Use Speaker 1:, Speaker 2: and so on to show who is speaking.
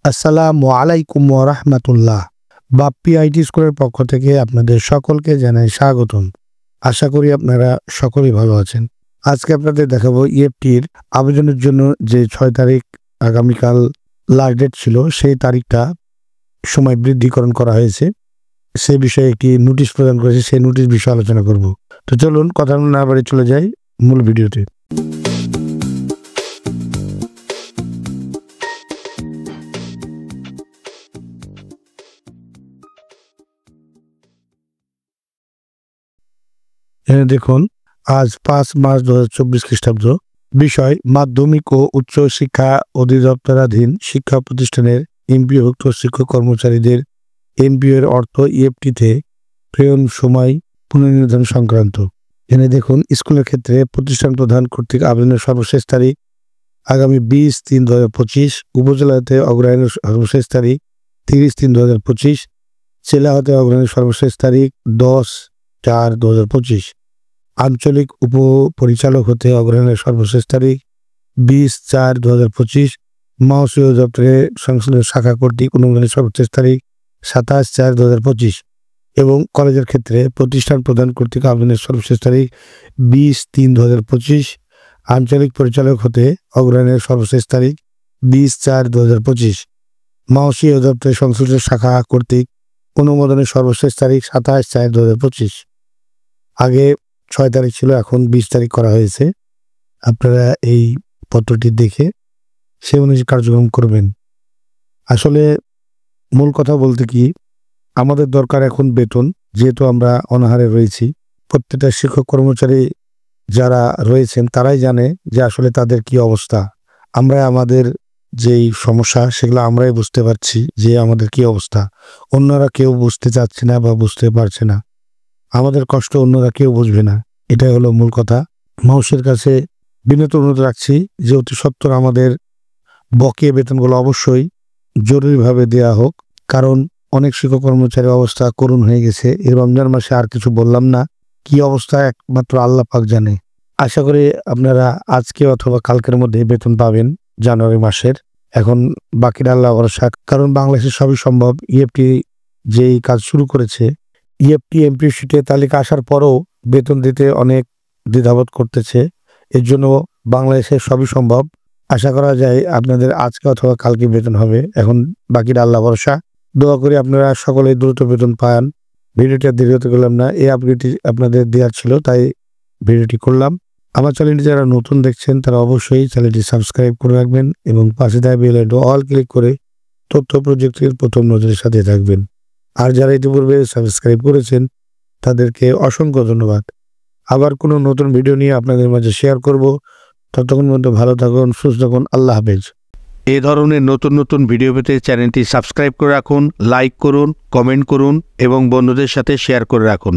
Speaker 1: আসসালামু আলাইকুম ওয়া রাহমাতুল্লাহ। বাপ্পি আইটি স্কুলের পক্ষ থেকে আপনাদের সকলকে জানাই স্বাগতম। আশা করি আপনারা সকলেই ভালো আছেন। আজকে আপনাদের দেখাবো ইএফটির আবেদনের জন্য যে 6 তারিখ আগামীকাল লাস্ট ডেট ছিল, সেই তারিখটা সময় বৃদ্ধিকরণ করা হয়েছে। সেই বিষয়ে একটি নোটিশ প্রদান করেছে, সেই নোটিশ বিষয়ে আলোচনা করব। তো চলুন কথা না বাড়িয়ে চলে যাই মূল ভিডিওতে। দেখুন, আজ 5 মার্চ 2024 খ্রিস্টাব্দ। বিষয় মাধ্যমিক ও উচ্চ শিক্ষা অধিদপ্তরাধীন শিক্ষা প্রতিষ্ঠানের এমপিওভুক্ত শিক্ষক কর্মচারীদের এমপিও এর অর্থ ইএফটিতে প্রেরণ সময় পুনর্নির্ধারণ সংক্রান্ত। এখানে দেখুন, স্কুলের ক্ষেত্রে প্রতিষ্ঠান প্রধান কর্তৃক আবেদনের সর্বশেষ তারিখ আগামী 20-3-2025, উপজেলাতে অগ্রহায়ণের সর্বশেষ তারিখ 30-3-2025, জেলা হতে অগ্রহায়ণের সর্বশেষ তারিখ 10-4-2025, আঞ্চলিক উপপরিচালক হতে অগ্রহায়ণের সর্বশেষ তারিখ 20-4-2025, মহাশয় দপ্তরের সংশ্লিষ্ট শাখা কর্তৃক অনুমোদনের সর্বশেষ তারিখ 27-4-2025 এবং কলেজের ক্ষেত্রে প্রতিষ্ঠান প্রদান কর্তৃক আবেদনের সর্বশেষ তারিখ 20-3-2025, আঞ্চলিক পরিচালক হতে অগ্রহায়ণের সর্বশেষ তারিখ 20-4-2025, মহাশয় দপ্তরের সংশ্লিষ্ট শাখা কর্তৃক অনুমোদনের সর্বশেষ তারিখ 27-4-2025। আগে 6 তারিখ ছিল, এখন 20 তারিখ করা হয়েছে। আপনারা এই পত্রটি দেখে সে অনুযায়ী কার্যক্রম করবেন। আসলে মূল কথা বলতে কি, আমাদের দরকার এখন বেতন, যেহেতু আমরা অনাহারে রয়েছি। প্রত্যেকটা শিক্ষক কর্মচারী যারা রয়েছেন তারাই জানে যে আসলে তাদের কি অবস্থা। আমরা আমাদের যেই সমস্যা সেগুলো আমরাই বুঝতে পারছি যে আমাদের কি অবস্থা। অন্যরা কেউ বুঝতে চাচ্ছে না বা বুঝতে পারছে না। আমাদের কষ্ট অন্যরা কেউ বুঝবে না, এটাই হলো মূল কথা। মানুষের কাছে বিনীত অনুরোধ রাখছি যে অতি সত্বর আমাদের বকেয়া বেতনগুলো অবশ্যই জরুরিভাবে দেওয়া হোক, কারণ অনেক শিক্ষক কর্মচারীর অবস্থা করুণ হয়ে গেছে। এই রমজান মাসে আর কিছু বললাম না, কি অবস্থা একমাত্র আল্লাহ পাক জানে। আশা করি আপনারা আজকে অথবা কালকের মধ্যে বেতন পাবেন জানুয়ারি মাসের। এখন বাকিটা আল্লাহ ভরসা, কারণ বাংলাদেশে সবই সম্ভব। ইএফটি যেই কাজ শুরু করেছে, ইএফটি এমপিও শিটে তালিকা আসার পরও বেতন দিতে অনেক দ্বিধাবোধ করতেছে। এর জন্য বাংলাদেশে সবই সম্ভব। আশা করা যায় আপনাদের আজকে অথবা কালকে বেতন হবে। এখন বাকিটা আল্লাহ ভরসা। দোয়া করি আপনারা সকলেই দ্রুত বেতন পান। ভিডিওটা দীর্ঘ করলাম না, এই আপডেটটি আপনাদের দেওয়ার ছিল তাই ভিডিওটি করলাম। আমার চ্যানেলটি যারা নতুন দেখছেন তারা অবশ্যই চ্যানেলটি সাবস্ক্রাইব করে রাখবেন এবং পাশে দেওয়া বেল আইকন অল ক্লিক করে তথ্য প্রযুক্তির প্রথম নজরের সাথে থাকবেন। আর যারা ইতিপূর্বে সাবস্ক্রাইব করেছেন তাদেরকে অসংখ্য ধন্যবাদ। আবার কোনো নতুন ভিডিও নিয়ে আপনাদের মাঝে শেয়ার করব। ততক্ষণ পর্যন্ত ভালো থাকুন, সুস্থ থাকুন। আল্লাহ হাফেজ।
Speaker 2: এ ধরনের নতুন নতুন ভিডিও পেতে চ্যানেলটি সাবস্ক্রাইব করে রাখুন, লাইক করুন, কমেন্ট করুন এবং বন্ধুদের সাথে শেয়ার করে রাখুন।